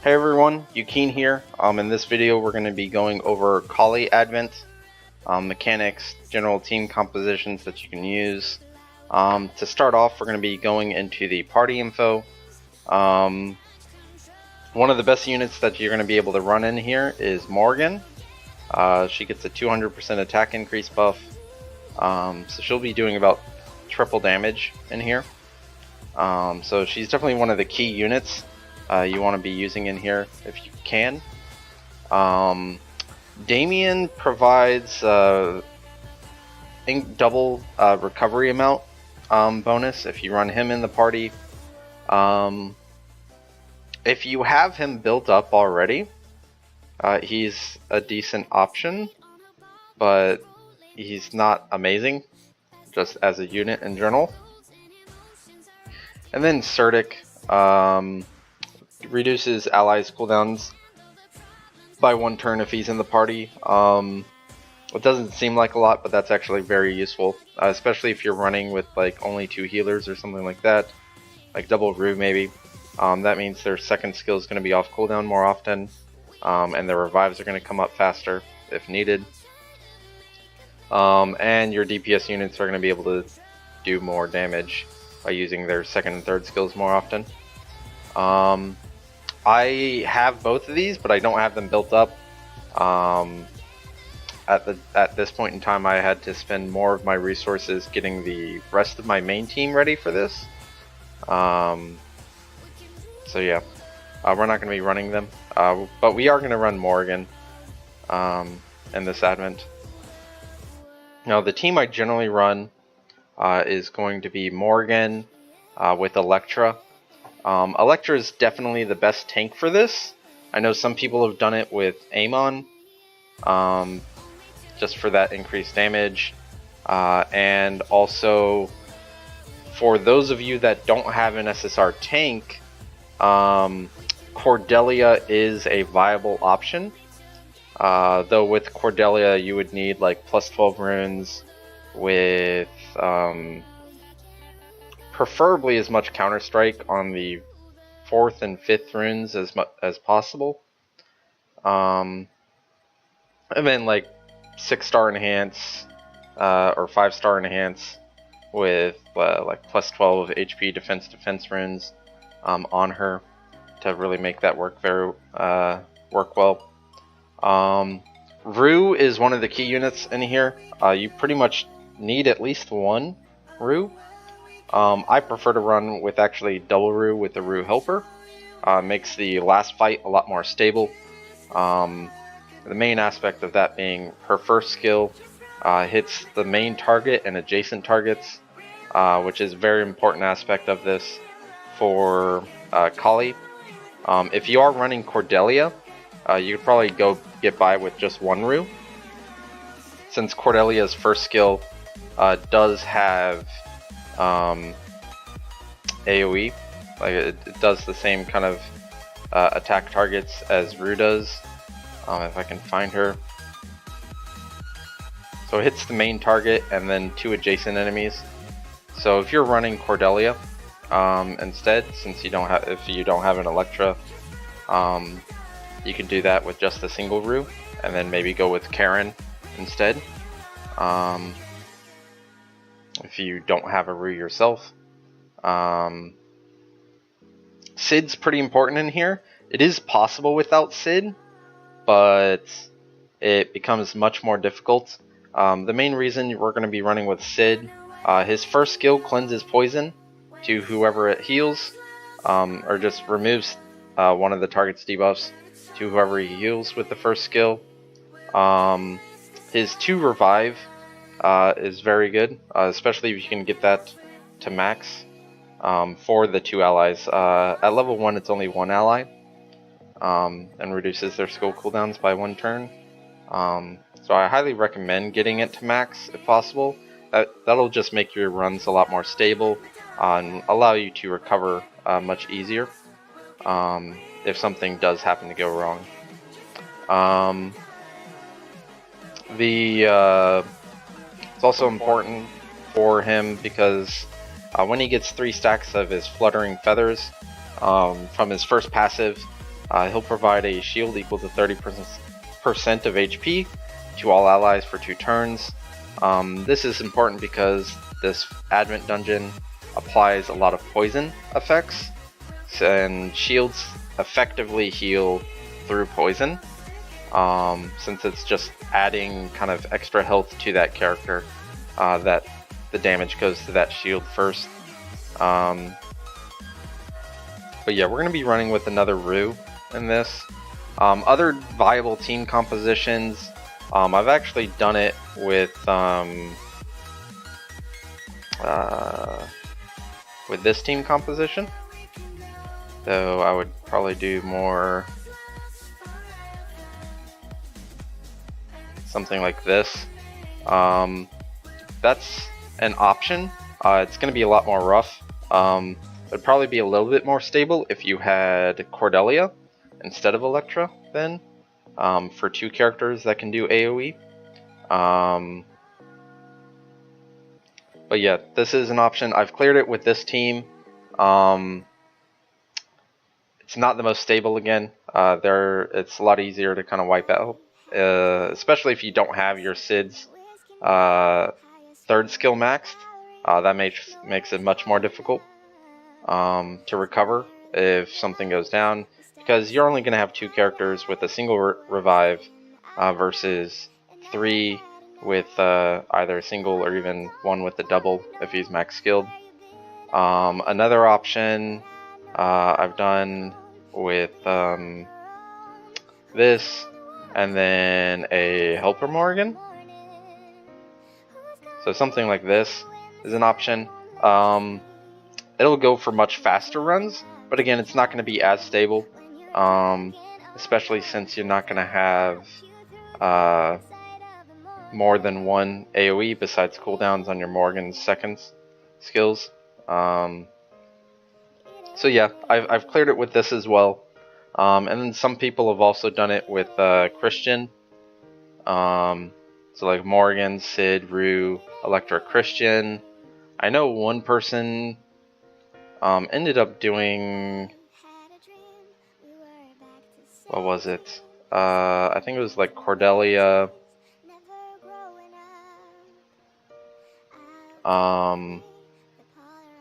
Hey everyone, Yukine here. In this video we're going to be going over Kali Advent, mechanics, general team compositions that you can use. To start off, we're going to be going into the party info. One of the best units that you're going to be able to run in here is Morgan. She gets a 200% attack increase buff, so she'll be doing about triple damage in here. So she's definitely one of the key units you want to be using in here if you can. Damien provides double recovery amount bonus if you run him in the party. If you have him built up already, he's a decent option, but he's not amazing just as a unit in general. And then Surdic reduces allies cooldowns by 1 turn if he's in the party. It doesn't seem like a lot, but that's actually very useful, especially if you're running with like only 2 healers or something like that, like double Rue maybe. That means their second skill is going to be off cooldown more often, and their revives are going to come up faster if needed. And your DPS units are going to be able to do more damage by using their second and third skills more often. I have both of these, but I don't have them built up. At this point in time, I had to spend more of my resources getting the rest of my main team ready for this. So yeah, we're not going to be running them, but we are going to run Morgan in this Advent. Now, the team I generally run is going to be Morgan with Electra. Electra is definitely the best tank for this. I know some people have done it with Amon, just for that increased damage. And also, for those of you that don't have an SSR tank, Cordelia is a viable option. Though with Cordelia you would need like plus 12 runes with preferably as much counter strike on the 4th and 5th runes as possible. And then like 6-star enhance or 5-star enhance with like plus 12 HP defense runes on her to really make that work well. Rue is one of the key units in here. You pretty much need at least 1 Rue. I prefer to run with actually double Rue with the Rue Helper. Makes the last fight a lot more stable. The main aspect of that being her first skill hits the main target and adjacent targets, which is a very important aspect of this for Kali. If you are running Cordelia, you could probably go get by with just 1 Rue, since Cordelia's first skill does have AoE. Like it does the same kind of attack targets as Rue does. If I can find her. So it hits the main target and then 2 adjacent enemies. So if you're running Cordelia instead, since you don't have an Electra, you can do that with just a single Rue, and then maybe go with Karen instead. If you don't have a Rue yourself. Sid's pretty important in here. It is possible without Sid, but it becomes much more difficult. The main reason we're going to be running with Sid, his first skill cleanses poison to whoever it heals, or just removes one of the target's debuffs to whoever he heals with the first skill. His 2 revive is very good, especially if you can get that to max for the 2 allies. At level 1 it's only 1 ally, and reduces their skill cooldowns by 1 turn. So I highly recommend getting it to max if possible. That'll just make your runs a lot more stable and allow you to recover much easier if something does happen to go wrong. It's also important for him because when he gets 3 stacks of his Fluttering Feathers from his first passive, He'll provide a shield equal to 30% of HP to all allies for 2 turns. This is important because this Advent dungeon applies a lot of poison effects, and shields effectively heal through poison, since it's just adding kind of extra health to that character, that the damage goes to that shield first. But yeah, we're going to be running with another Rue in this. Other viable team compositions, I've actually done it with this team composition, though I would probably do more something like this. That's an option. It's going to be a lot more rough. It'd probably be a little bit more stable if you had Cordelia instead of Electra then, for 2 characters that can do AoE. But yeah, this is an option. I've cleared it with this team. It's not the most stable again. It's a lot easier to kind of wipe out, especially if you don't have your Sid's 3rd skill maxed. That makes it much more difficult to recover if something goes down, because you're only going to have 2 characters with a single revive versus 3 with either a single or even 1 with the double if he's max skilled. Another option I've done with this, and then a Helper Morgan. So something like this is an option. It'll go for much faster runs, but again, it's not going to be as stable, especially since you're not going to have more than 1 AoE besides cooldowns on your Morgan's seconds skills. So yeah, I've cleared it with this as well. And then some people have also done it with Christian. So like Morgan, Sid, Rue, Electra, Christian. I know one person ended up doing, what was it? I think it was like Cordelia,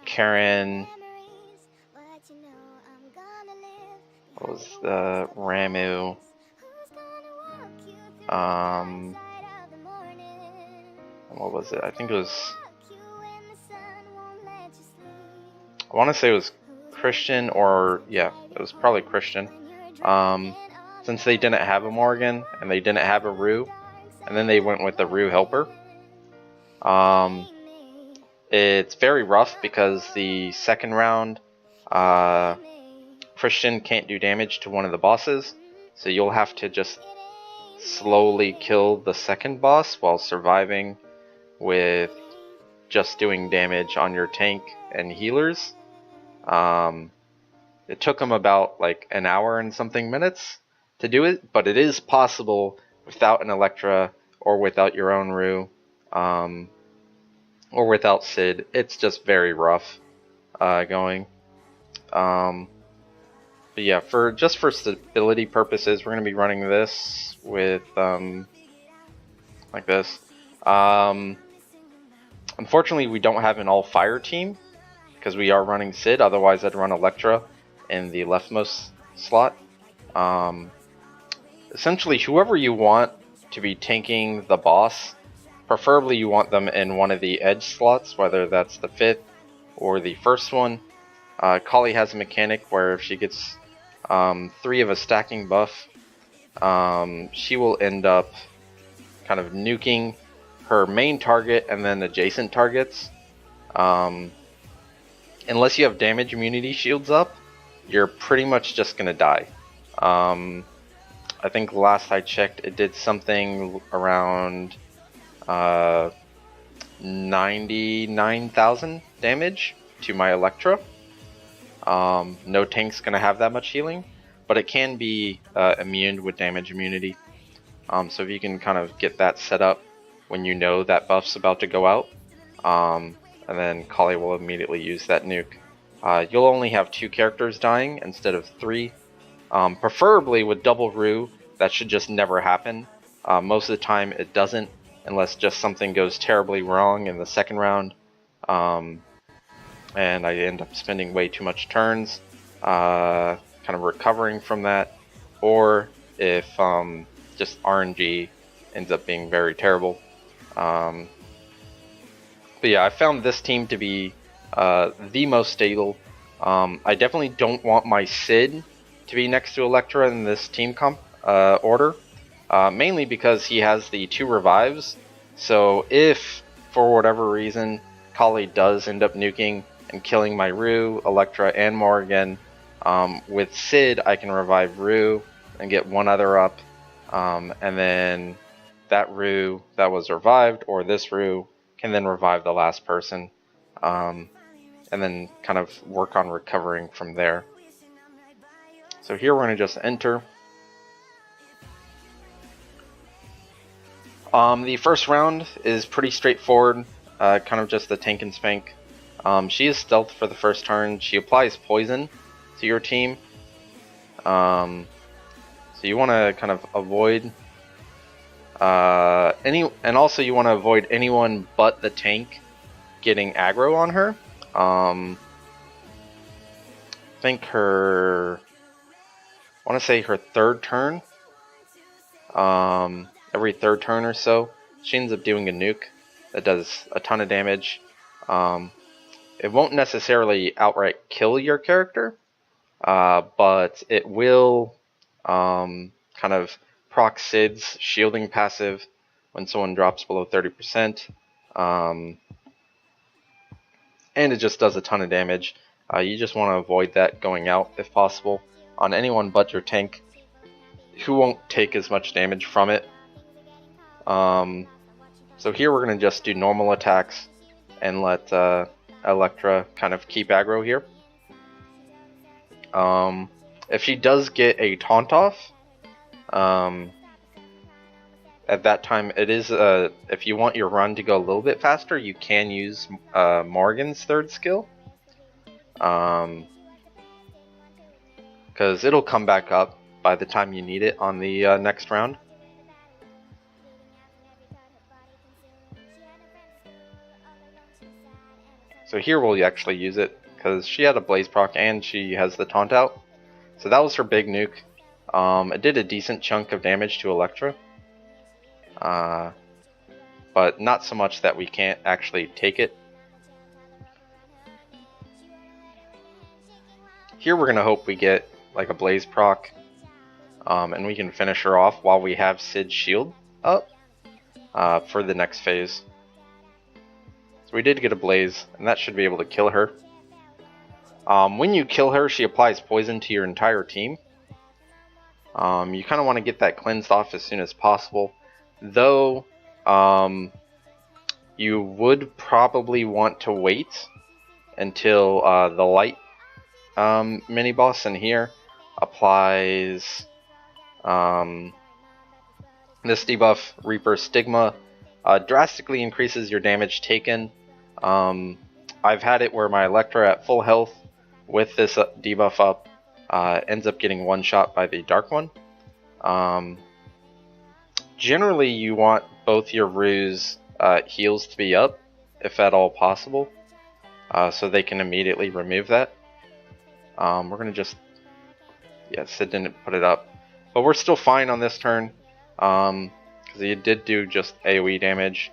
Karen, what was the Ramu, what was it? I think it was, I want to say it was Christian, or yeah, it was probably Christian. Since they didn't have a Morgan and they didn't have a Rue, and then they went with the Rue Helper. It's very rough because the second round, Christian can't do damage to one of the bosses, so you'll have to just slowly kill the second boss while surviving with just doing damage on your tank and healers. It took them about like an hour and something minutes to do it, but it is possible without an Electra or without your own Rue, or without Sid. It's just very rough going. But yeah, for stability purposes, we're going to be running this with like this. Unfortunately, we don't have an all-fire team because we are running Sid. Otherwise, I'd run Electra in the leftmost slot. Essentially, whoever you want to be tanking the boss, preferably you want them in one of the edge slots, whether that's the 5th or the 1st one. Kali has a mechanic where if she gets 3 of a stacking buff, she will end up kind of nuking her main target and then adjacent targets. Unless you have damage immunity shields up, you're pretty much just gonna die. I think last I checked, it did something around 99,000 damage to my Electra. No tank's gonna have that much healing, but it can be immune with damage immunity. So if you can kind of get that set up when you know that buff's about to go out, and then Kali will immediately use that nuke. You'll only have 2 characters dying instead of 3 Preferably with double Rue, that should just never happen. Most of the time it doesn't, unless just something goes terribly wrong in the second round, and I end up spending way too much turns kind of recovering from that, or if just RNG ends up being very terrible. But yeah, I found this team to be the most stable. I definitely don't want my Sid to be next to Electra in this team comp order, mainly because he has the 2 revives. So if, for whatever reason, Kali does end up nuking and killing my Rue, Electra, and Morgan, with Sid I can revive Rue and get one other up, and then that Rue that was revived, or this Rue, can then revive the last person, and then kind of work on recovering from there. So here we're going to just enter. The first round is pretty straightforward, kind of just the tank and spank. She is stealth for the first turn. She applies poison to your team. So you want to kind of avoid and also you want to avoid anyone but the tank getting aggro on her. I think I want to say her third turn, every third turn or so, she ends up doing a nuke that does a ton of damage. It won't necessarily outright kill your character, but it will kind of proc Sid's shielding passive when someone drops below 30%, and it just does a ton of damage. You just want to avoid that going out if possible on anyone but your tank, who won't take as much damage from it. So here we're going to just do normal attacks and let Electra kind of keep aggro here. If she does get a taunt off, at that time it is if you want your run to go a little bit faster, you can use Morgan's third skill, because it'll come back up by the time you need it on the next round. So here we'll actually use it, because she had a Blaze proc and she has the taunt out. So that was her big nuke. It did a decent chunk of damage to Electra, but not so much that we can't actually take it. Here we're going to hope we get like a Blaze proc, and we can finish her off while we have Sid's shield up for the next phase. So we did get a Blaze, and that should be able to kill her. When you kill her, she applies poison to your entire team. You kind of want to get that cleansed off as soon as possible, though you would probably want to wait until the light mini boss in here applies this debuff. Reaper Stigma drastically increases your damage taken. I've had it where my Electra at full health with this debuff up ends up getting one shot by the Dark One. Generally you want both your Rue's heals to be up, if at all possible, so they can immediately remove that. We're going to just, yeah, Sid didn't put it up, but we're still fine on this turn, because he did do just AoE damage.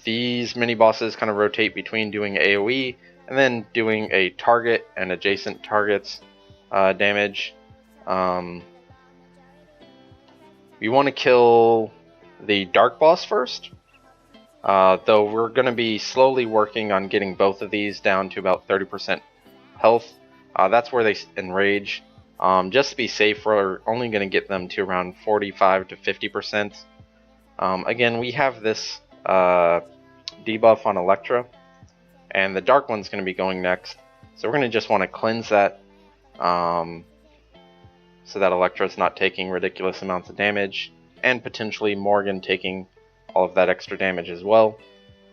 These mini bosses kind of rotate between doing AoE and then doing a target and adjacent targets damage. We want to kill the Dark Boss first, though we're going to be slowly working on getting both of these down to about 30% health. That's where they enrage. Just to be safe, we're only going to get them to around 45 to 50%. Again, we have this debuff on Electra, and the Dark One's going to be going next, so we're going to just want to cleanse that, so that Electra's not taking ridiculous amounts of damage, and potentially Morgan taking all of that extra damage as well,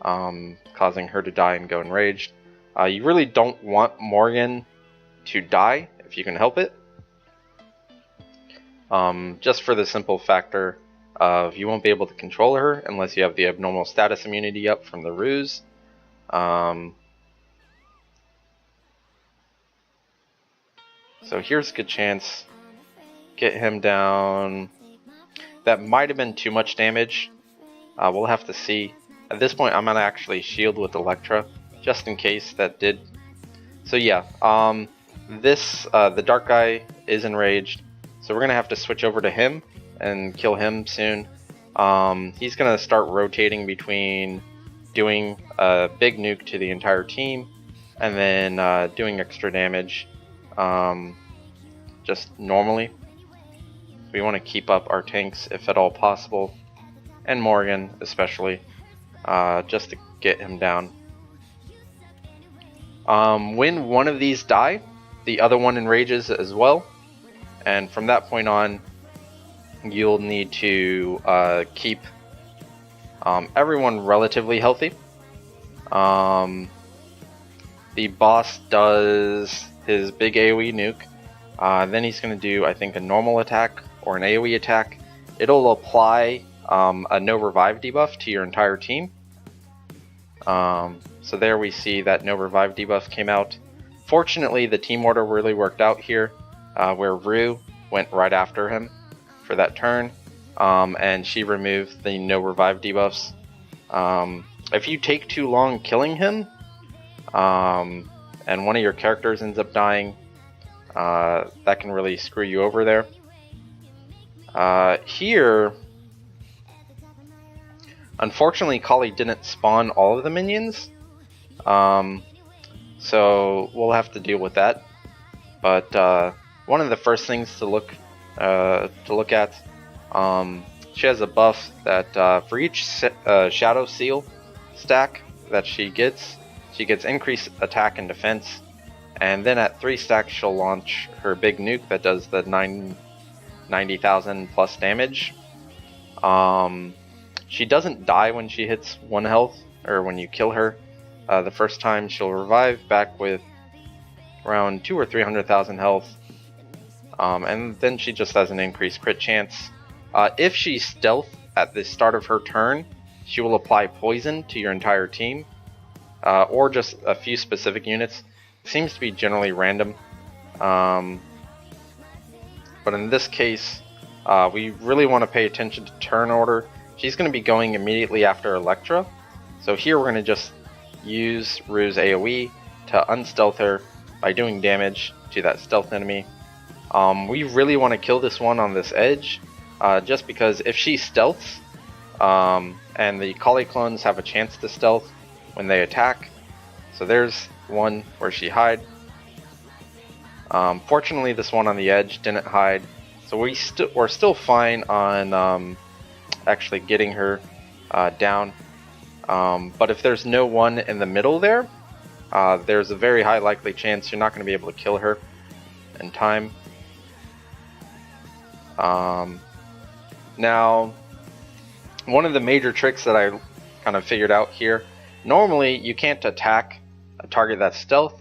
causing her to die and go enraged. You really don't want Morgan to die if you can help it, just for the simple factor of you won't be able to control her unless you have the abnormal status immunity up from the ruse. So here's a good chance. Get him down. That might have been too much damage. We'll have to see. At this point, I'm going to actually shield with Electra, just in case that did. So yeah, the dark guy is enraged, so we're going to have to switch over to him and kill him soon. He's going to start rotating between doing a big nuke to the entire team, and then doing extra damage just normally. We want to keep up our tanks if at all possible, and Morgan especially, just to get him down. When one of these die, the other one enrages as well, and from that point on, you'll need to keep everyone relatively healthy. The boss does his big AoE nuke, then he's going to do, I think, a normal attack or an AoE attack. It'll apply a no revive debuff to your entire team. So there we see that no revive debuff came out. Fortunately, the team order really worked out here, where Rue went right after him for that turn, and she removed the no revive debuffs. If you take too long killing him, and one of your characters ends up dying, that can really screw you over there. Here, unfortunately, Kali didn't spawn all of the minions, so we'll have to deal with that. But one of the first things to look at, she has a buff that for each Shadow Seal stack that she gets increased attack and defense, and then at 3 stacks she'll launch her big nuke that does the 90,000 plus damage. She doesn't die when she hits 1 health, or when you kill her. The first time she'll revive back with around 200,000 or 300,000 health, and then she just has an increased crit chance. If she's stealth at the start of her turn, she will apply poison to your entire team, or just a few specific units. It seems to be generally random, but in this case, we really want to pay attention to turn order. She's going to be going immediately after Electra, so here we're going to just use Rue's AoE to unstealth her by doing damage to that stealth enemy. We really want to kill this one on this edge, just because if she stealths, and the Kali clones have a chance to stealth when they attack. So there's one where she hide. Fortunately, this one on the edge didn't hide, so we're still fine on actually getting her down. But if there's no one in the middle there, there's a very high likely chance you're not going to be able to kill her in time. Now, one of the major tricks that I kind of figured out here, normally you can't attack a target that's stealth,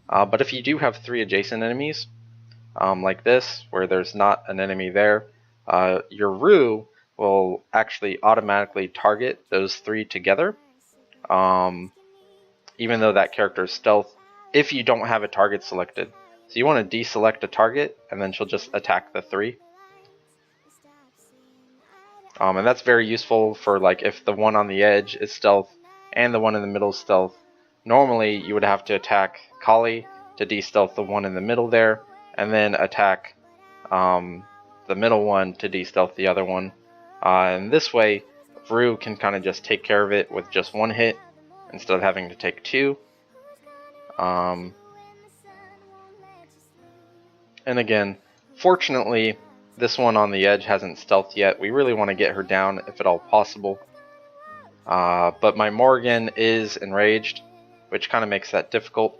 but if you do have 3 adjacent enemies, like this, where there's not an enemy there, your Rue will actually automatically target those 3 together, even though that character is stealth, if you don't have a target selected. So you want to deselect a target, and then she'll just attack the 3. And that's very useful for, like, if the one on the edge is stealth and the one in the middle is stealth. Normally you would have to attack Kali to de-stealth the one in the middle there, and then attack the middle one to de-stealth the other one. And this way, Rue can kind of just take care of it with just 1 hit instead of having to take 2. And again, fortunately, this one on the edge hasn't stealthed yet. We really want to get her down if at all possible. But my Morgan is enraged, which kind of makes that difficult.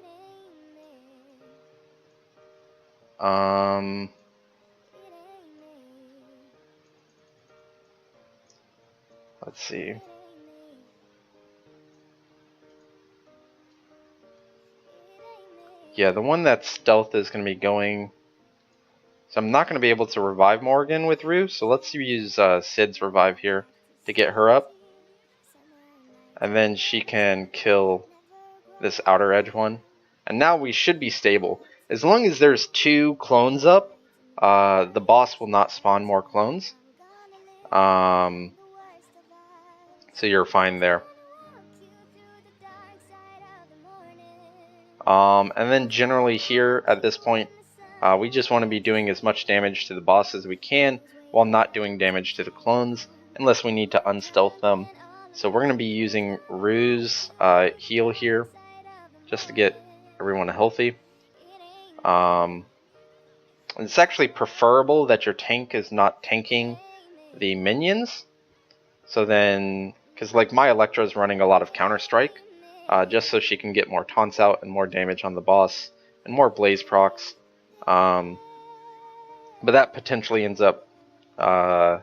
Let's see. Yeah, the one that's stealth is going to be going So I'm not going to be able to revive Morgan with Rue, so let's use Sid's revive here to get her up. And then she can kill this outer edge one. And now we should be stable. As long as there's 2 clones up, the boss will not spawn more clones. So you're fine there. And then generally here at this point, we just want to be doing as much damage to the boss as we can while not doing damage to the clones unless we need to unstealth them. So we're going to be using Rue's heal here just to get everyone healthy. It's actually preferable that your tank is not tanking the minions. So then, because like my Electra is running a lot of Counter-Strike, just so she can get more taunts out and more damage on the boss and more blaze procs. But that potentially ends up kind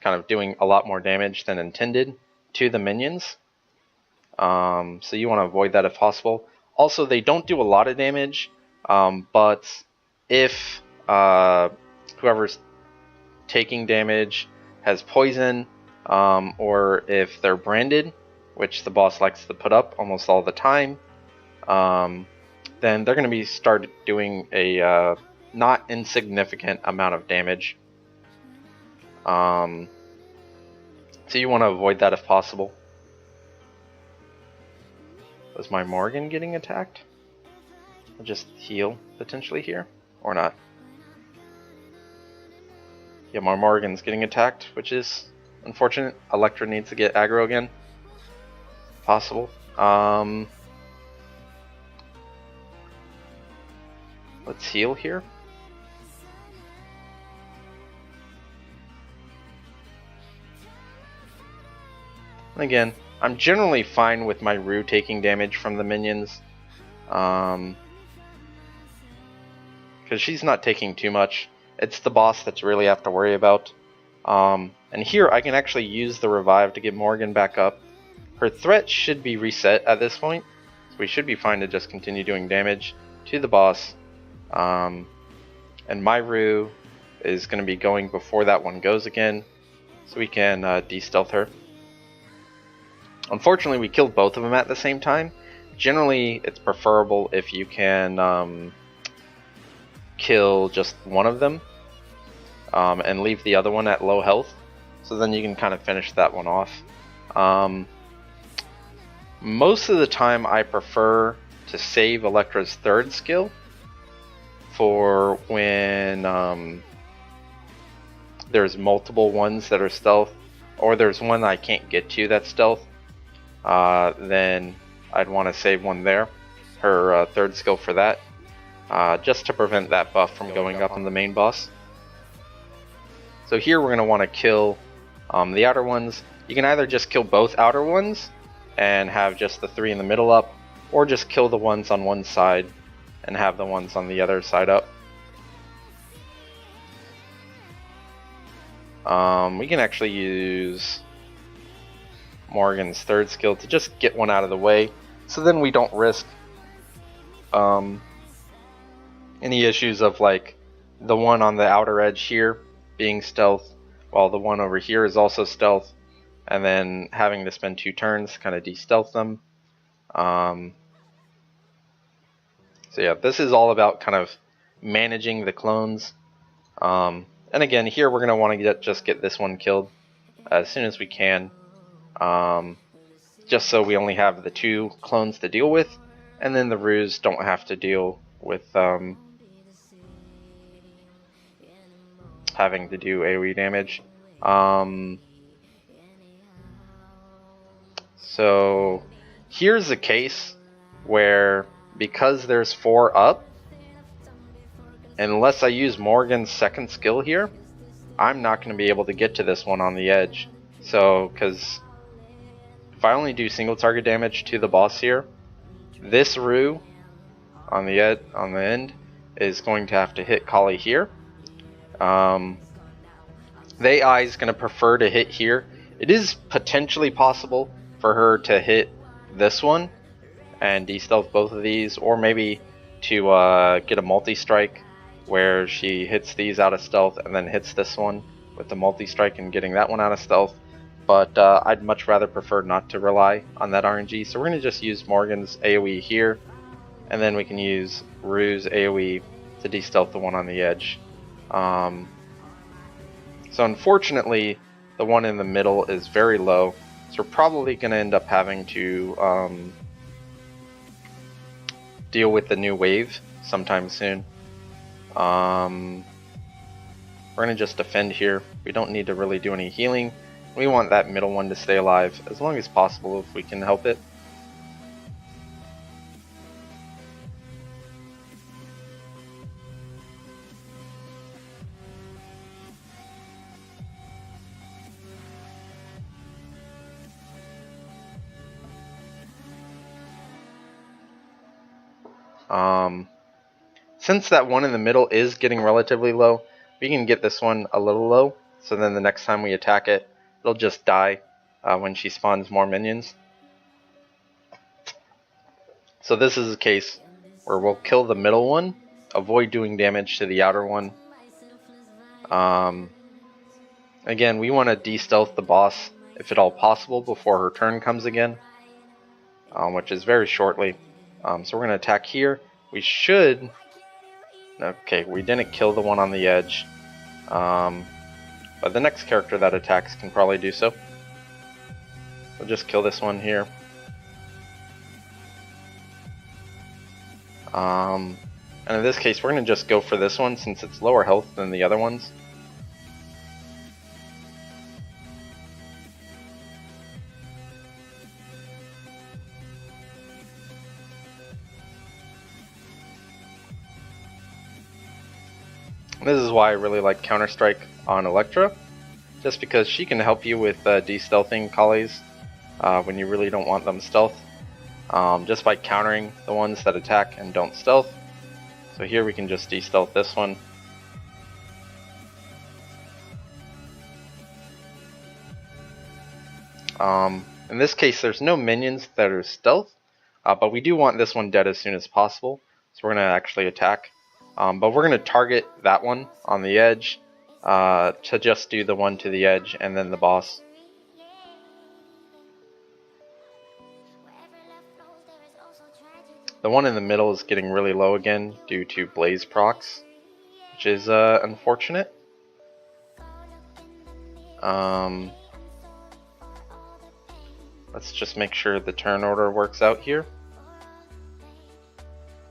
of doing a lot more damage than intended to the minions. So you want to avoid that if possible. Also, they don't do a lot of damage, but if whoever's taking damage has poison, or if they're branded, which the boss likes to put up almost all the time, then they're going to start doing a not insignificant amount of damage. So you want to avoid that if possible. Was my Morgan getting attacked? I'll just heal potentially here, or not. Yeah, my Morgan's getting attacked, which is unfortunate. Electra needs to get aggro again. Possible. Let's heal here. And again, I'm generally fine with my Rue taking damage from the minions. Because she's not taking too much. It's the boss that you really have to worry about. And here I can actually use the revive to get Morgan back up. Her threat should be reset at this point. So we should be fine to just continue doing damage to the boss. And my Rue is going to be going before that one goes again. So we can de-stealth her. Unfortunately, we killed both of them at the same time. Generally, it's preferable if you can kill just one of them and leave the other one at low health. So then you can kind of finish that one off. Most of the time, I prefer to save Electra's third skill for when there's multiple ones that are stealth, or there's one I can't get to that's stealth. Then I'd want to save one there, her third skill for that, just to prevent that buff from going up on the main boss. So here we're going to want to kill the outer ones. You can either just kill both outer ones and have just the 3 in the middle up, or just kill the ones on one side and have the ones on the other side up. We can actually use Morgan's third skill to just get one out of the way, so then we don't risk any issues of like the one on the outer edge here being stealth while the one over here is also stealth, and then having to spend 2 turns to kind of de-stealth them. So yeah, this is all about kind of managing the clones. And again, here we're going to want to just get this one killed as soon as we can. Just so we only have the 2 clones to deal with, and then the Rues don't have to deal with having to do AoE damage. So here's a case where, because there's 4 up, unless I use Morgan's second skill here, I'm not going to be able to get to this one on the edge. So, because if I only do single target damage to the boss here, this Rue on the end is going to have to hit Kali here. The AI is going to prefer to hit here. It is potentially possible for her to hit this one and de-stealth both of these, or maybe to get a multi-strike where she hits these out of stealth and then hits this one with the multi-strike and getting that one out of stealth. But I'd much rather prefer not to rely on that RNG, so we're going to just use Morgan's AoE here, and then we can use Rue's AoE to de-stealth the one on the edge. So unfortunately, the one in the middle is very low, so we're probably going to end up having to deal with the new wave sometime soon. We're going to just defend here. We don't need to really do any healing. We want that middle one to stay alive as long as possible if we can help it. Since that one in the middle is getting relatively low, we can get this one a little low, so then the next time we attack it, it'll just die when she spawns more minions. So this is a case where we'll kill the middle one, avoid doing damage to the outer one. Again, we want to de-stealth the boss, if at all possible, before her turn comes again, which is very shortly. So we're going to attack here. We should... Okay, we didn't kill the one on the edge. But the next character that attacks can probably do so. We'll just kill this one here. And in this case, we're going to just go for this one since it's lower health than the other ones. This is why I really like Counter-Strike on Electra, just because she can help you with de-stealthing Kali's when you really don't want them stealth, just by countering the ones that attack and don't stealth. So here we can just de-stealth this one. In this case there's no minions that are stealth, but we do want this one dead as soon as possible, so we're going to actually attack. But we're going to target that one on the edge to just do the one to the edge and then the boss. The one in the middle is getting really low again due to Blaze procs, which is unfortunate. Let's just make sure the turn order works out here.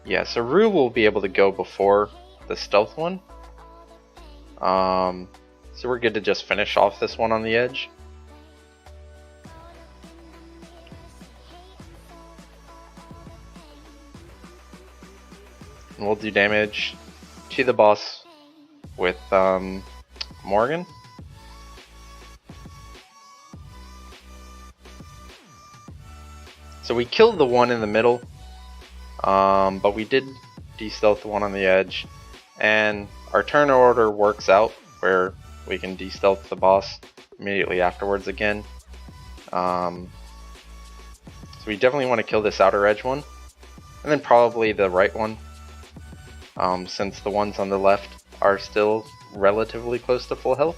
Yeah, so Rue will be able to go before the stealth one. So we're good to just finish off this one on the edge. And we'll do damage to the boss with Morgan. So we killed the one in the middle. But we did de-stealth the one on the edge, and our turn order works out where we can de-stealth the boss immediately afterwards again. So we definitely want to kill this outer edge one, and then probably the right one, since the ones on the left are still relatively close to full health.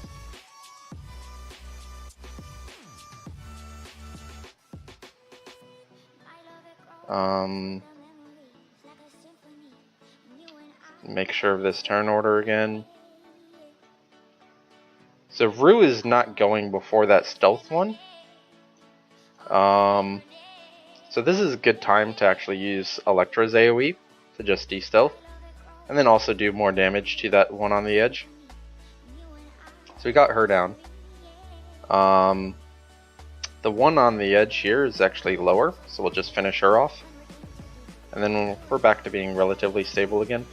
Make sure of this turn order again. So Rue is not going before that stealth one. So this is a good time to actually use Electra's AoE to just de-stealth, and then also do more damage to that one on the edge. So we got her down. The one on the edge here is actually lower, so we'll just finish her off. And then we're back to being relatively stable again.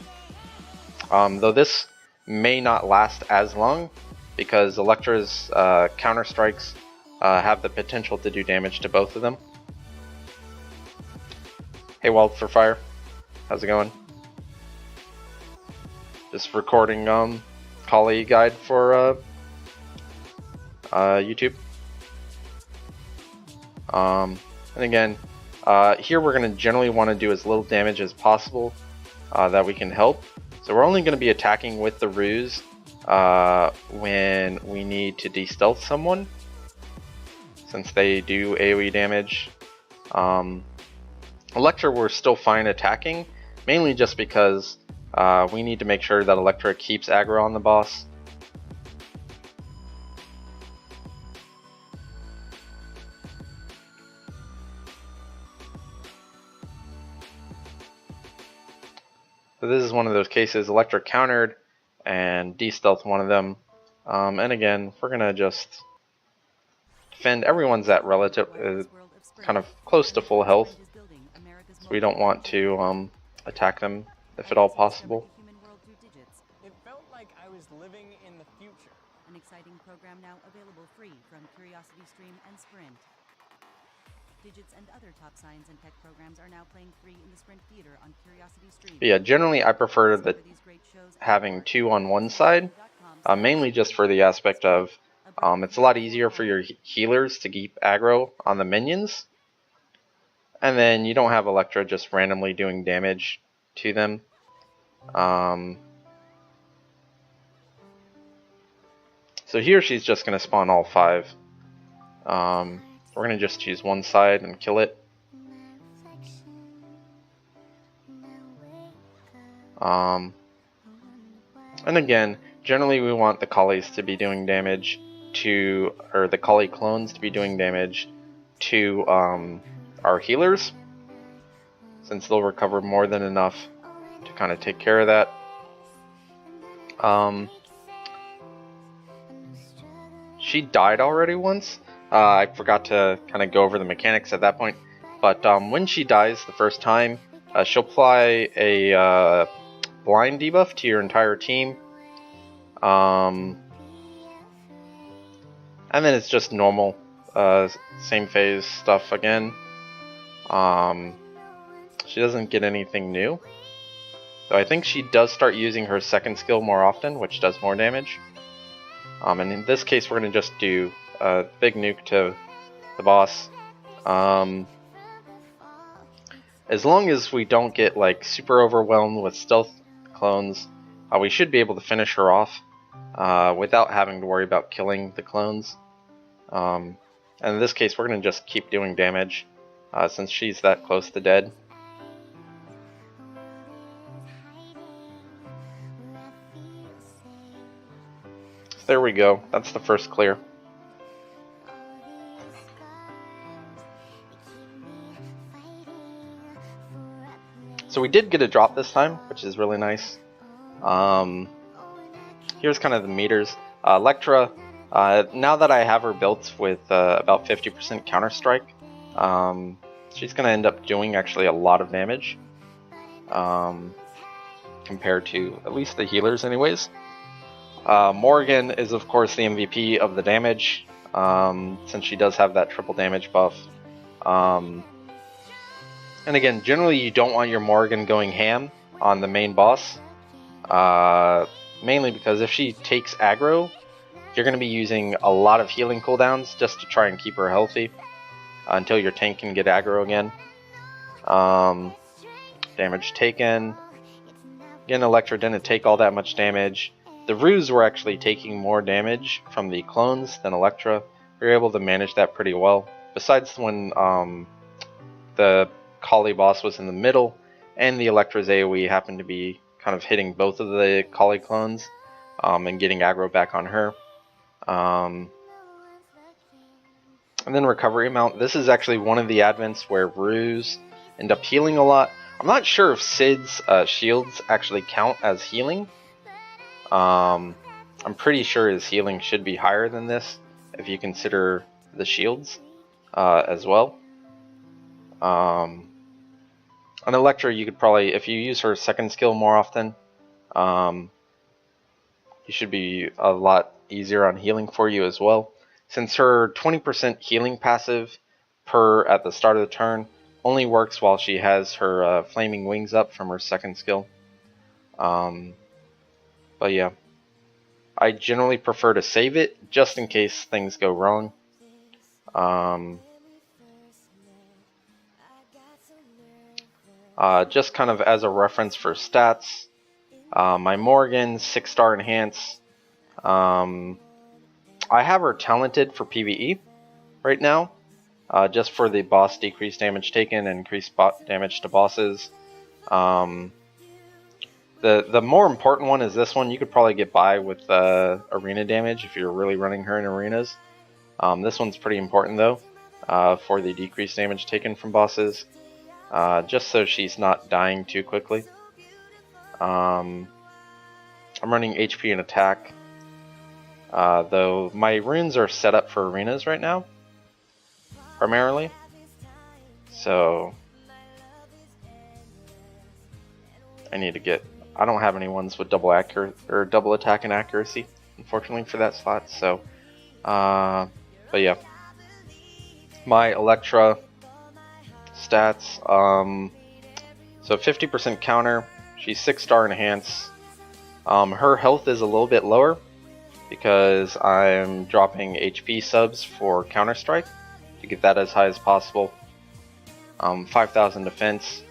Though this may not last as long, because Electra's counter strikes have the potential to do damage to both of them. Hey Wild for Fire, how's it going? Just recording Kali guide for YouTube. And again, here we're going to generally want to do as little damage as possible that we can help. So we're only going to be attacking with the Ruse when we need to de-stealth someone, since they do AoE damage. Electra we're still fine attacking, mainly just because we need to make sure that Electra keeps aggro on the boss. So this is one of those cases. Electra countered and de-stealth one of them. And again, we're gonna just defend. Everyone's at relative, kind of close to full health, so we don't want to attack them if at all possible. It felt like I was living in the future. An exciting program now available free from Curiosity Stream and Sprint. Digits and other top science and tech programs are now playing free in the Sprint Theater on Curiosity Stream. But yeah, generally I prefer having two on one side, mainly just for the aspect of it's a lot easier for your healers to keep aggro on the minions, and then you don't have Electra just randomly doing damage to them. So here she's just going to spawn all 5. We're going to just choose one side and kill it. And again, generally we want the Collies to be doing damage to, or the Collie clones to be doing damage to our healers, since they'll recover more than enough to kind of take care of that. She died already once. I forgot to kind of go over the mechanics at that point, but when she dies the first time, she'll apply a blind debuff to your entire team, and then it's just normal same phase stuff again. She doesn't get anything new, though I think she does start using her second skill more often, which does more damage. And in this case we're going to just do a big nuke to the boss. As long as we don't get like super overwhelmed with stealth clones, we should be able to finish her off without having to worry about killing the clones. And in this case we're going to just keep doing damage since she's that close to dead. So there we go, that's the first clear. So we did get a drop this time, which is really nice. Here's kind of the meters. Electra, now that I have her built with about 50% counter strike, she's going to end up doing actually a lot of damage compared to at least the healers anyways. Morgan is of course the MVP of the damage, since she does have that triple damage buff. And again, generally you don't want your Morgan going ham on the main boss, mainly because if she takes aggro, you're going to be using a lot of healing cooldowns just to try and keep her healthy until your tank can get aggro again. Damage taken. Again, Electra didn't take all that much damage. The Ruse were actually taking more damage from the clones than Electra. We were able to manage that pretty well. Besides when the Collie boss was in the middle, and the Electra's AoE happened to be kind of hitting both of the Collie clones and getting aggro back on her. And then recovery amount. This is actually one of the advents where Ruse end up healing a lot. I'm not sure if Sid's shields actually count as healing. I'm pretty sure his healing should be higher than this if you consider the shields as well. On Electra, you could probably, if you use her second skill more often, you should be a lot easier on healing for you as well. Since her 20% healing passive at the start of the turn only works while she has her flaming wings up from her second skill. But yeah, I generally prefer to save it just in case things go wrong. Just kind of as a reference for stats, My Morgan, 6-star enhance. I have her talented for PvE right now, just for the boss decreased damage taken and increased damage to bosses. The more important one is this one. You could probably get by with arena damage if you're really running her in arenas. This one's pretty important though, for the decreased damage taken from bosses, just so she's not dying too quickly. I'm running HP and attack, though my runes are set up for arenas right now, primarily. So I need to get. I don't have any ones with double attack and accuracy, unfortunately, for that slot. So, but yeah, my Electra stats. So 50% counter. She's 6-star enhance. Her health is a little bit lower because I'm dropping HP subs for Counter Strike to get that as high as possible. 5,000 defense.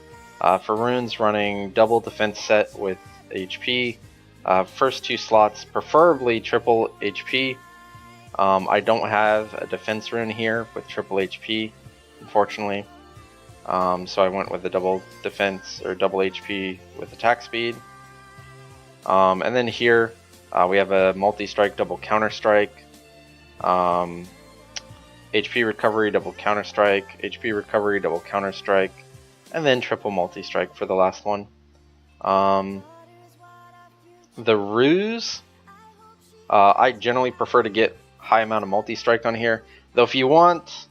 For runes, running double defense set with HP. First 2 slots, preferably triple HP. I don't have a defense rune here with triple HP, unfortunately. So I went with the double defense or double HP with attack speed. And then here we have a multi-strike, double counter-strike. HP recovery, double counter-strike. HP recovery, double counter-strike. And then triple multi-strike for the last one. The ruse, I generally prefer to get high amount of multi-strike on here. Though if you want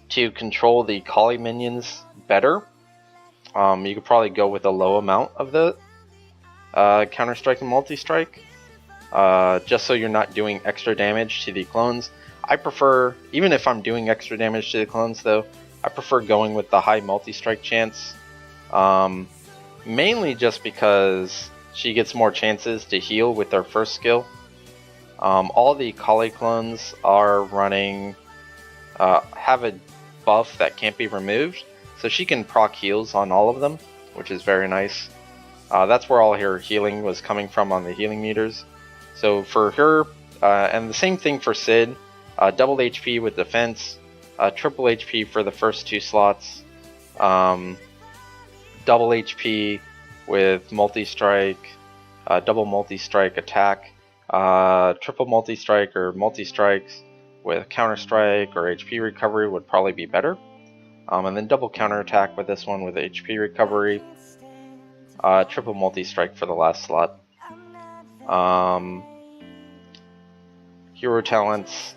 to control the Kali minions better, you could probably go with a low amount of the counter-strike and multi-strike, just so you're not doing extra damage to the clones. I prefer, even if I'm doing extra damage to the clones though, I prefer going with the high multi-strike chance, mainly just because she gets more chances to heal with her first skill. All the Kali clones are running, have a buff that can't be removed, so she can proc heals on all of them, which is very nice. That's where all her healing was coming from on the healing meters. So for her, and the same thing for Sid, double HP with defense, triple HP for the first 2 slots, double HP with multi-strike, double multi-strike attack, triple multi-strike or multi-strikes with counter-strike or HP recovery would probably be better. And then double counter-attack with this one with HP recovery, triple multi-strike for the last slot. Hero talents.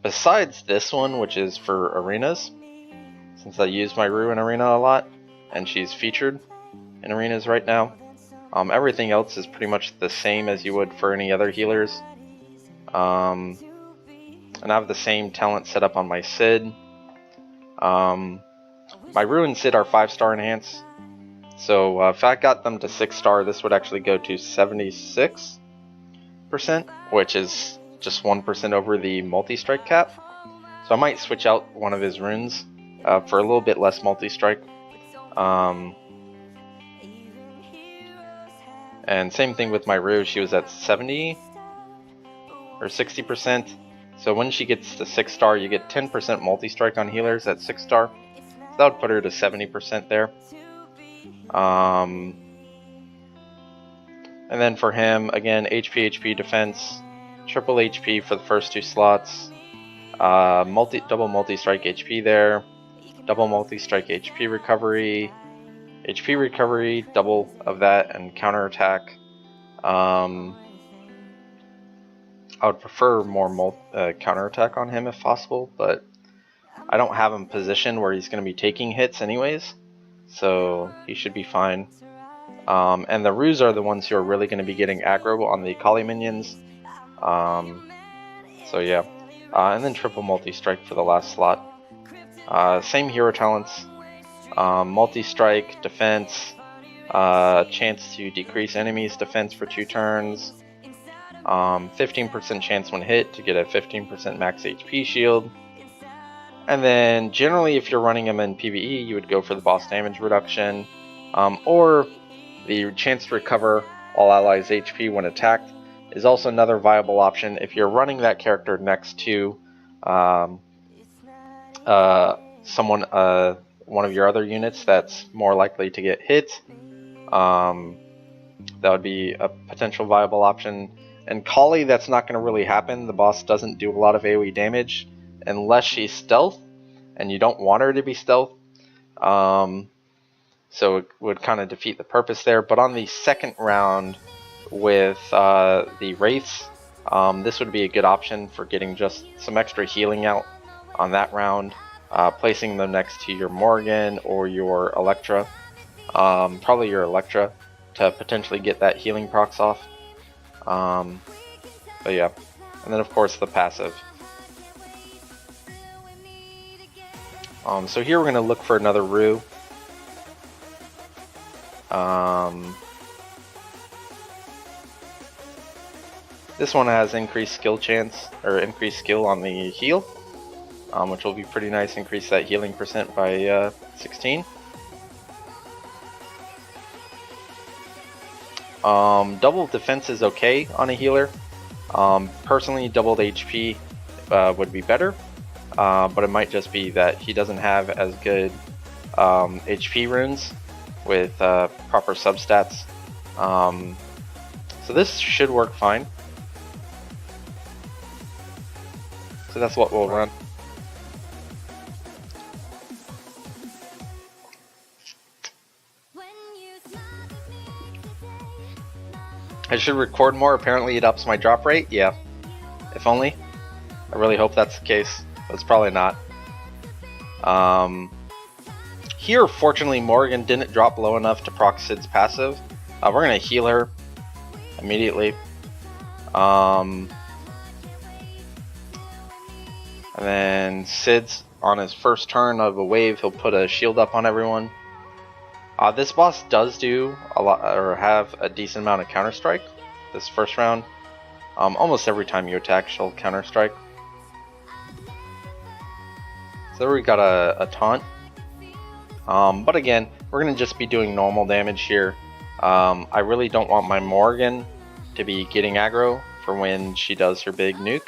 Besides this one, which is for arenas, since I use my Rue in arena a lot, and she's featured in arenas right now, everything else is pretty much the same as you would for any other healers. And I have the same talent set up on my Sid. My Rue and Sid are 5-star enhance, so if I got them to 6-star, this would actually go to 76%, which is just 1% over the multi-strike cap. So I might switch out one of his runes for a little bit less multi-strike. And same thing with my Rue, she was at 70 or 60%. So when she gets to 6-star, you get 10% multi-strike on healers at 6-star. So that would put her to 70% there. And then for him, again, HP defense, triple HP for the first 2 slots, double multi-strike HP there, double multi-strike HP recovery, double of that, and counter-attack. I would prefer more counter-attack on him if possible, but I don't have him positioned where he's going to be taking hits anyways, so he should be fine. And the Ruse are the ones who are really going to be getting aggro on the Kali minions. So yeah, and then triple multi-strike for the last slot. Same hero talents, multi-strike, defense, chance to decrease enemies' defense for 2 turns, 15% chance when hit to get a 15% max HP shield. And then generally if you're running them in PvE, you would go for the boss damage reduction, or the chance to recover all allies' HP when attacked is also another viable option if you're running that character next to someone, one of your other units that's more likely to get hit. That would be a potential viable option. And Kali, that's not going to really happen. The boss doesn't do a lot of AoE damage unless she's stealth, and you don't want her to be stealth. So it would kind of defeat the purpose there. But on the second round with the Wraiths, this would be a good option for getting just some extra healing out on that round. Placing them next to your Morgan or your Electra. Probably your Electra, to potentially get that healing procs off. But yeah, and then of course the passive. So here we're going to look for another Rue. This one has increased skill chance, or increased skill on the heal, which will be pretty nice. Increase that healing percent by 16. Double defense is okay on a healer. Personally, doubled HP would be better, but it might just be that he doesn't have as good HP runes with proper substats. So this should work fine. So that's what we'll run. I should record more. Apparently it ups my drop rate. Yeah, if only. I really hope that's the case. But it's probably not. Here, fortunately, Morgan didn't drop low enough to proc Sid's passive. We're going to heal her immediately. And then Sid's on his first turn of a wave, he'll put a shield up on everyone. This boss does do a lot, or have a decent amount of counter strike this first round. Almost every time you attack, she'll counter strike. So there we got a taunt. But again, we're gonna just be doing normal damage here. I really don't want my Morgan to be getting aggro for when she does her big nuke.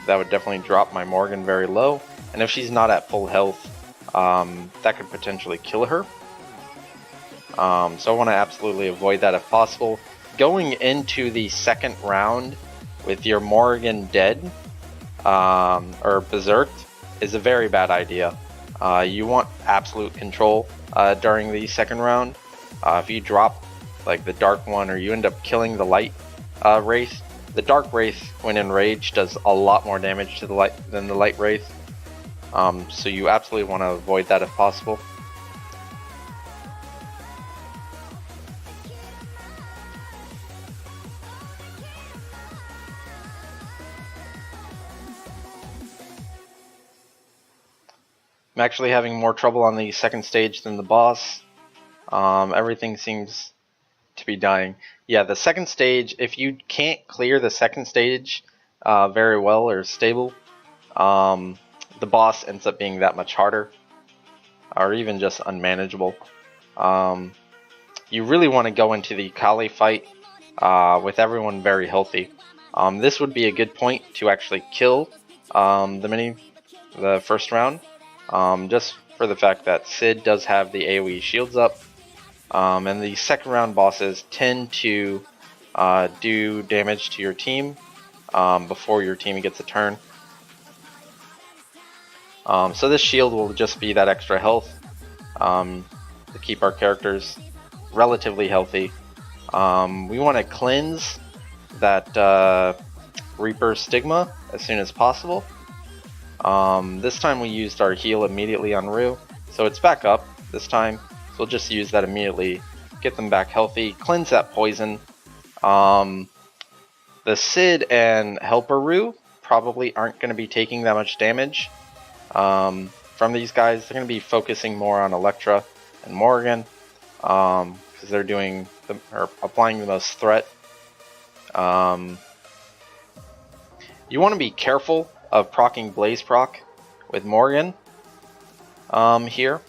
That would definitely drop my Morgan very low, and if she's not at full health, that could potentially kill her. So I want to absolutely avoid that if possible. Going into the second round with your Morgan dead, or berserked, is a very bad idea. You want absolute control during the second round. If you drop like the dark one, or you end up killing the light wraith, the dark wraith when enraged does a lot more damage to the light than the light wraith. So you absolutely want to avoid that if possible. I'm actually having more trouble on the second stage than the boss. Everything seems to be dying. Yeah, the second stage, if you can't clear the second stage very well or stable, the boss ends up being that much harder, or even just unmanageable. You really want to go into the Kali fight with everyone very healthy. This would be a good point to actually kill the first round, just for the fact that Sid does have the AoE shields up, and the second round bosses tend to do damage to your team before your team gets a turn. So this shield will just be that extra health to keep our characters relatively healthy. We want to cleanse that Reaper stigma as soon as possible. This time we used our heal immediately on Rue, so it's back up this time. So we'll just use that immediately, get them back healthy, cleanse that poison. The Sid and Helper Rue probably aren't going to be taking that much damage from these guys. They're going to be focusing more on Electra and Morgan, because they're doing or applying the most threat. You want to be careful of proccing Blaze proc with Morgan here.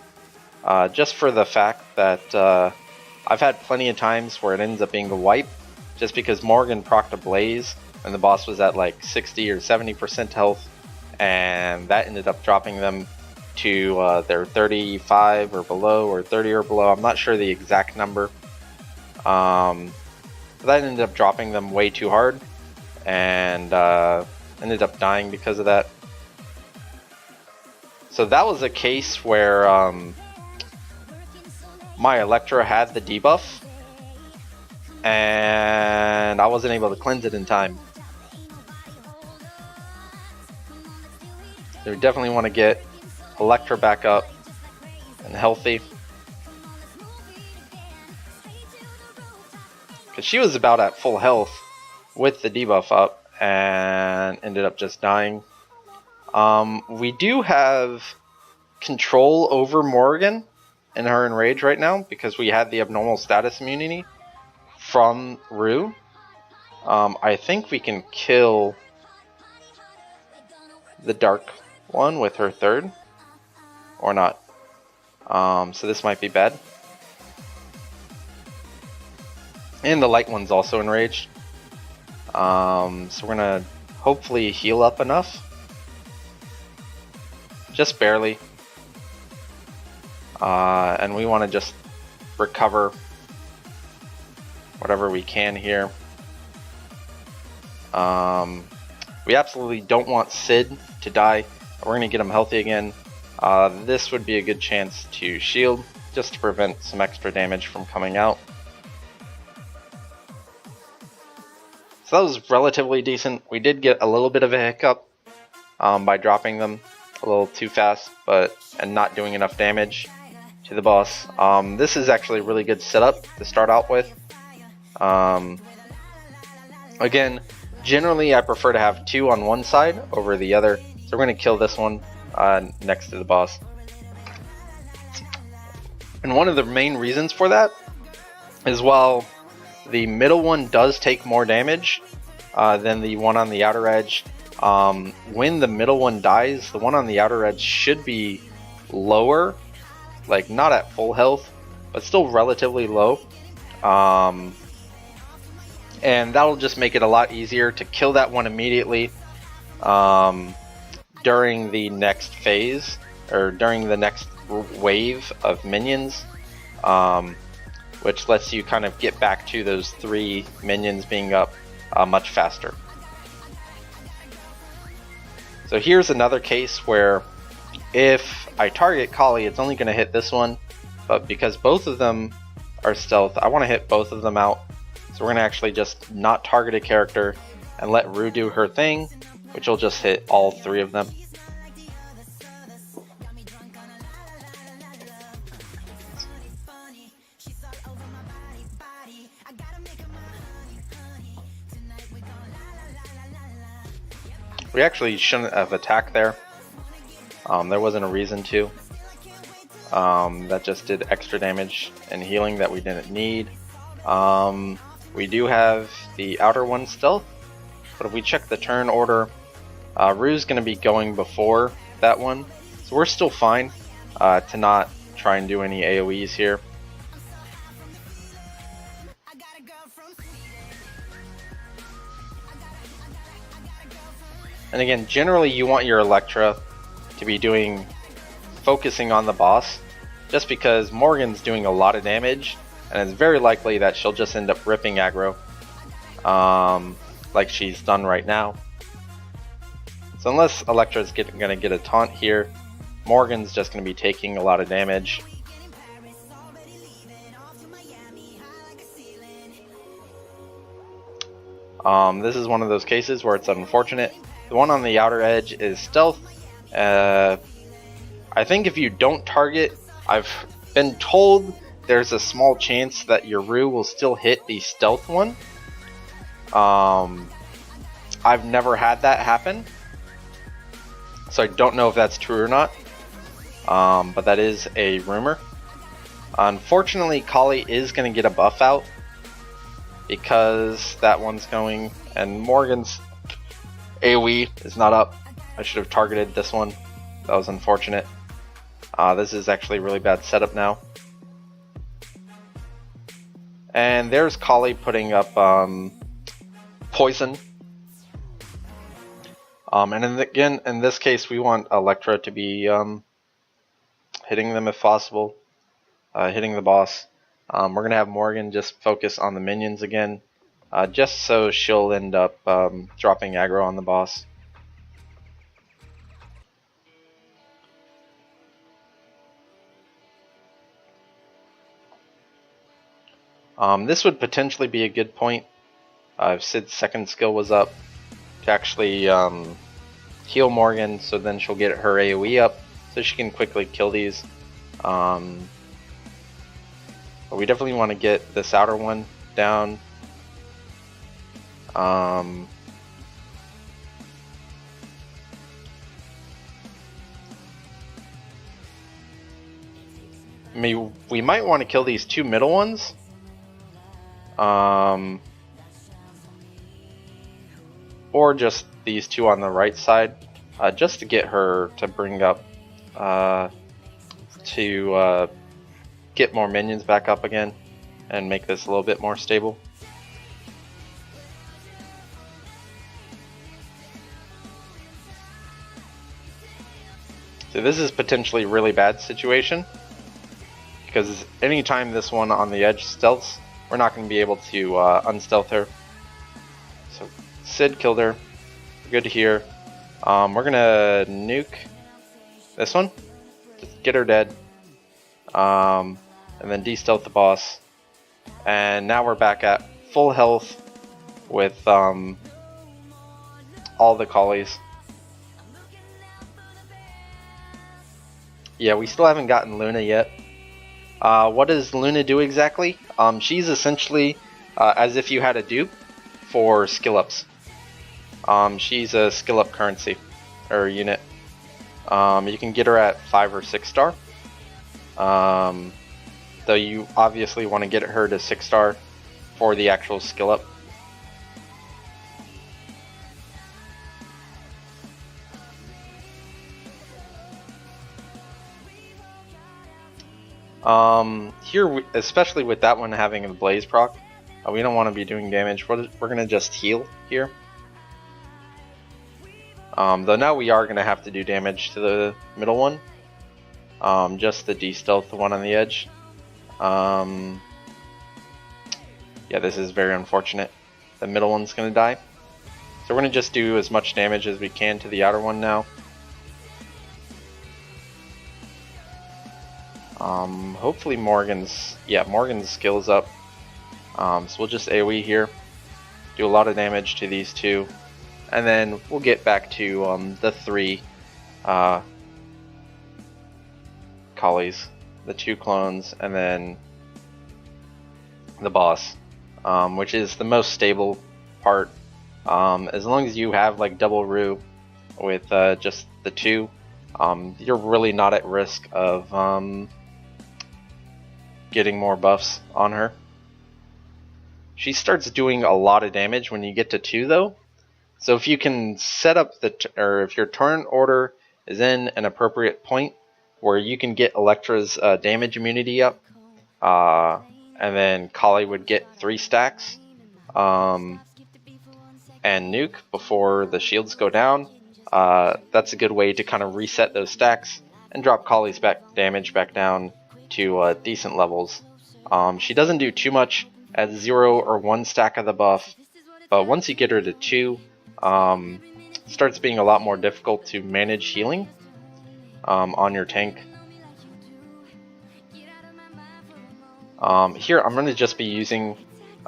just for the fact that I've had plenty of times where it ends up being a wipe, just because Morgan procced a Blaze and the boss was at like 60 or 70% health, and that ended up dropping them to their 35 or below, or 30 or below. I'm not sure the exact number. That ended up dropping them way too hard, and ended up dying because of that. So that was a case where my Electra had the debuff, and I wasn't able to cleanse it in time. So we definitely want to get Electra back up and healthy, because she was about at full health with the debuff up and ended up just dying. We do have control over Morgan and her enrage right now because we had the abnormal status immunity from Rue. I think we can kill the dark one with her third, or not. So this might be bad. And the light one's also enraged. So we're gonna hopefully heal up enough. Just barely. And we want to just recover whatever we can here. We absolutely don't want Sid to die. We're going to get him healthy again. This would be a good chance to shield, just to prevent some extra damage from coming out. So that was relatively decent. We did get a little bit of a hiccup by dropping them a little too fast, and not doing enough damage to the boss. This is actually a really good setup to start out with. Again, generally I prefer to have 2 on one side over the other, so we're going to kill this one next to the boss. And one of the main reasons for that is, while the middle one does take more damage than the one on the outer edge, when the middle one dies, the one on the outer edge should be lower, like not at full health, but still relatively low. And that'll just make it a lot easier to kill that one immediately during the next phase, or during the next wave of minions, which lets you kind of get back to those 3 minions being up much faster. So here's another case where if I target Kali, it's only going to hit this one, but because both of them are stealth, I want to hit both of them out. So we're going to actually just not target a character and let Rue do her thing, which will just hit all 3 of them. We actually shouldn't have attacked there. There wasn't a reason to. That just did extra damage and healing that we didn't need. We do have the outer one stealth, but if we check the turn order, Rue's going to be going before that one, so we're still fine to not try and do any AoEs here. And again, generally you want your Electra to be focusing on the boss, just because Morgan's doing a lot of damage, and it's very likely that she'll just end up ripping aggro, like she's done right now. So unless Electra's going to get a taunt here, Morgan's just going to be taking a lot of damage. This is one of those cases where it's unfortunate. The one on the outer edge is stealth. I think if you don't target, I've been told there's a small chance that your Rue will still hit the stealth one. I've never had that happen, so I don't know if that's true or not, but that is a rumor. Unfortunately, Kali is going to get a buff out because that one's going, and Morgan's AoE is not up. I should have targeted this one. That was unfortunate. This is actually a really bad setup now. And there's Kali putting up poison. And again, in this case, we want Electra to be hitting them if possible, hitting the boss. We're going to have Morgan just focus on the minions again, just so she'll end up dropping aggro on the boss. This would potentially be a good point if Sid's second skill was up to actually heal Morgan, so then she'll get her AoE up so she can quickly kill these. But we definitely want to get this outer one down. I mean, we might want to kill these two middle ones. Or just these two on the right side, just to get her to bring up, to get more minions back up again and make this a little bit more stable. So this is potentially a really bad situation, because anytime this one on the edge stealths, we're not going to be able to unstealth her. So Sid killed her. Good to hear. We're going to nuke this one. Just get her dead. And then de-stealth the boss. And now we're back at full health with all the Collies. Yeah, we still haven't gotten Luna yet. What does Luna do exactly? She's essentially as if you had a dupe for skill ups. She's a skill up currency or unit. You can get her at 5 or 6 star. Though you obviously want to get her to 6 star for the actual skill up. Here, especially with that one having a blaze proc, we don't want to be doing damage. We're going to just heal here. Though now we are going to have to do damage to the middle one. Just the de-stealth the one on the edge. Yeah, this is very unfortunate. The middle one's going to die. So we're going to just do as much damage as we can to the outer one now. Hopefully Morgan's skill's up. So we'll just AoE here, do a lot of damage to these two, and then we'll get back to the 3 Collies, the 2 clones, and then the boss, which is the most stable part. As long as you have like double Rue with just the 2, you're really not at risk of getting more buffs on her. She starts doing a lot of damage when you get to 2 though. So if you can set up or if your turn order is in an appropriate point where you can get Electra's damage immunity up, and then Kali would get 3 stacks, and nuke before the shields go down, that's a good way to kind of reset those stacks and drop Kali's damage back down to decent levels. She doesn't do too much at 0 or 1 stack of the buff, but once you get her to 2, it starts being a lot more difficult to manage healing on your tank. Here I'm going to just be using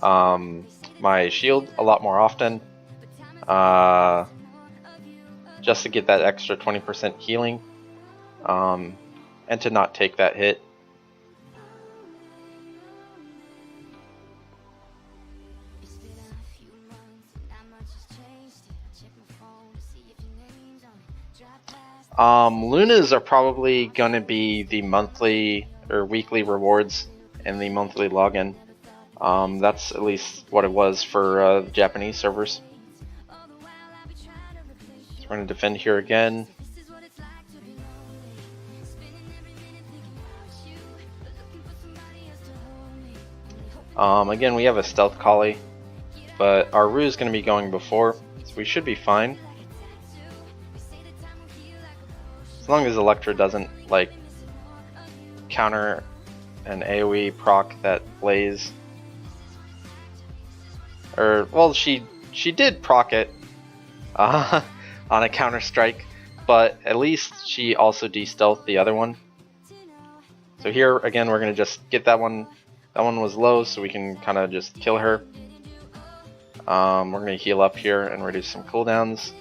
my shield a lot more often, just to get that extra 20% healing, and to not take that hit. Lunas are probably going to be the monthly or weekly rewards in the monthly login. That's at least what it was for the Japanese servers. So we're going to defend here again. Again, we have a stealth collie, but our Rue is going to be going before, so we should be fine. As long as Electra doesn't like counter an AoE proc that Blaze, or well, she did proc it on a counter strike, but at least she also de-stealthed the other one. So here again, we're gonna just get that one. That one was low, so we can kind of just kill her. We're gonna heal up here and reduce some cooldowns.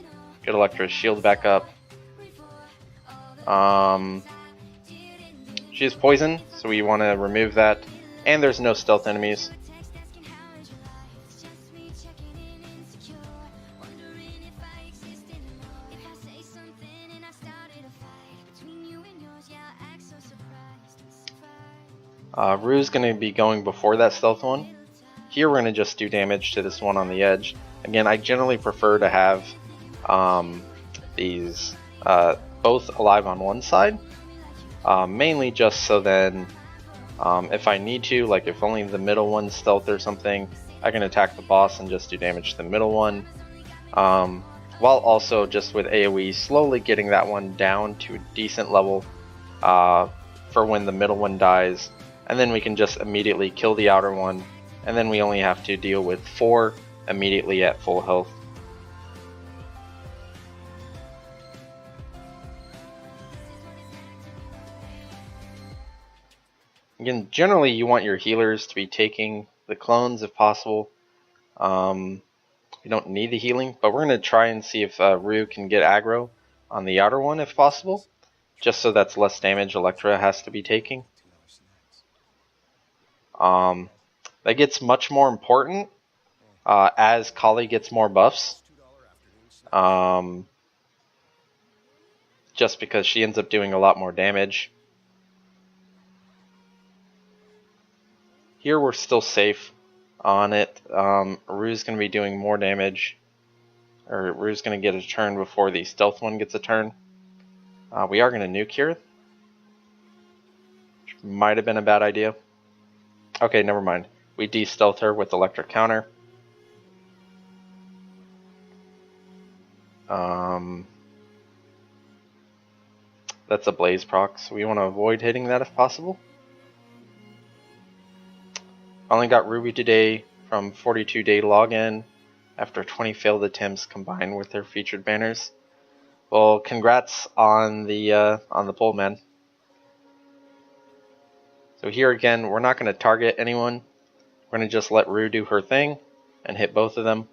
Get Electra's shield back up. She has poison, so we want to remove that. And there's no stealth enemies. Rue's going to be going before that stealth one. Here we're going to just do damage to this one on the edge. Again, I generally prefer to have these both alive on one side. Mainly just so then if I need to, like if only the middle one's stealth or something, I can attack the boss and just do damage to the middle one. While also just with AoE slowly getting that one down to a decent level for when the middle one dies. And then we can just immediately kill the outer one, and then we only have to deal with 4 immediately at full health. Again, generally you want your healers to be taking the clones if possible. You don't need the healing, but we're going to try and see if Rue can get aggro on the outer one if possible, just so that's less damage Electra has to be taking. That gets much more important as Kali gets more buffs. Just because she ends up doing a lot more damage. Here we're still safe on it. Rue's going to be doing more damage. Or Rue's going to get a turn before the stealth one gets a turn. We are going to nuke here. Which might have been a bad idea. Okay, never mind. We de-stealth her with electric counter. That's a Blaze proc, so we want to avoid hitting that if possible. I only got Ruby today from 42-day login after 20 failed attempts combined with their featured banners. Well, congrats on the poll, man. So here again, we're not going to target anyone. We're going to just let Rue do her thing and hit both of them.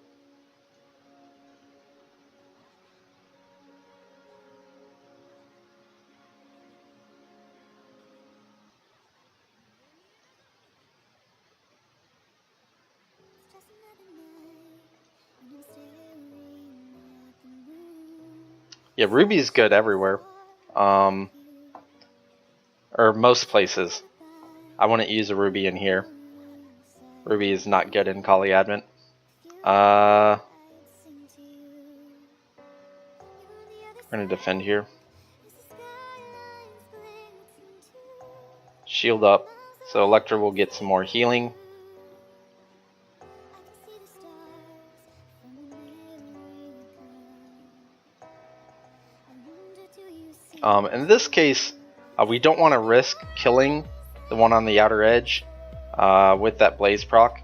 Yeah, Ruby's good everywhere. Or most places. I wouldn't use a Ruby in here. Ruby is not good in Kali Advent. We're going to defend here. Shield up. So Electra will get some more healing. In this case, we don't want to risk killing the one on the outer edge with that Blaze proc.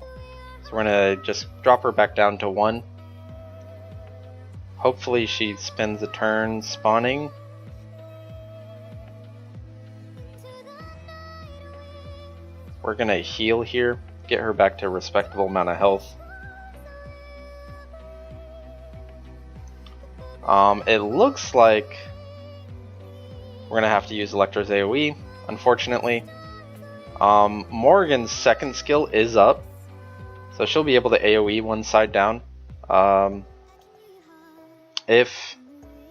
So we're going to just drop her back down to 1. Hopefully she spends a turn spawning. We're going to heal here, get her back to a respectable amount of health. It looks like we're going to have to use Electra's AoE, unfortunately. Morgan's second skill is up, so she'll be able to AoE one side down. If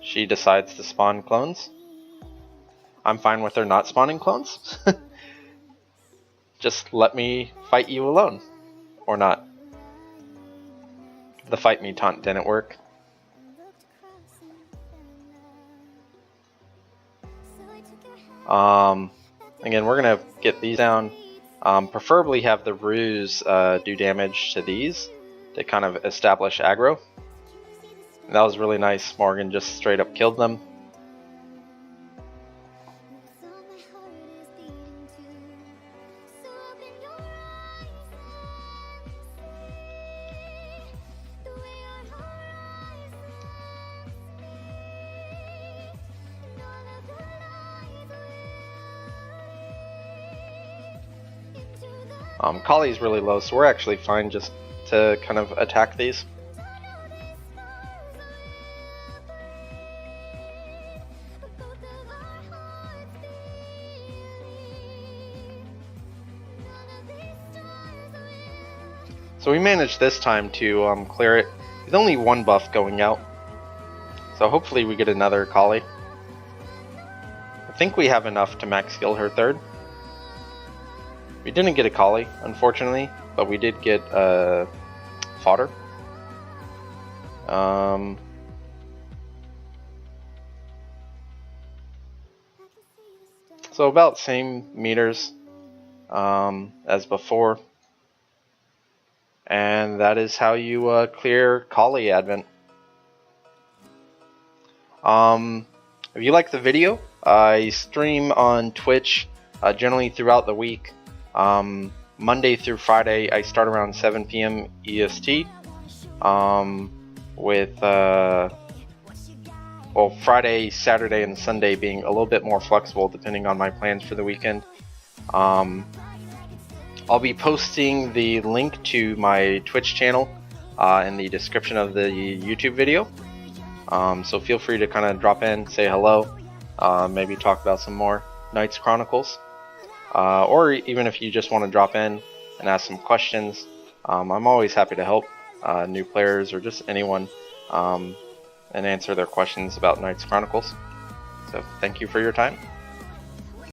she decides to spawn clones. I'm fine with her not spawning clones. Just let me fight you alone. Or not. The fight me taunt didn't work. Again, we're gonna get these down, Preferably have the Roos do damage to these to kind of establish aggro. And that was really nice. Morgan just straight up killed them. Kali's really low, so we're actually fine just to kind of attack these. So we managed this time to clear it with only one buff going out. So hopefully we get another Kali. I think we have enough to max skill her third. We didn't get a Kali, unfortunately, but we did get fodder. So about same meters as before. And that is how you clear Kali Advent. If you like the video, I stream on Twitch generally throughout the week. Monday through Friday I start around 7 p.m. EST with well, Friday, Saturday, and Sunday being a little bit more flexible depending on my plans for the weekend. I'll be posting the link to my Twitch channel in the description of the YouTube video. So feel free to kind of drop in, say hello, maybe talk about some more Knights Chronicles. Or even if you just want to drop in and ask some questions, I'm always happy to help new players or just anyone and answer their questions about Knights Chronicles. So thank you for your time.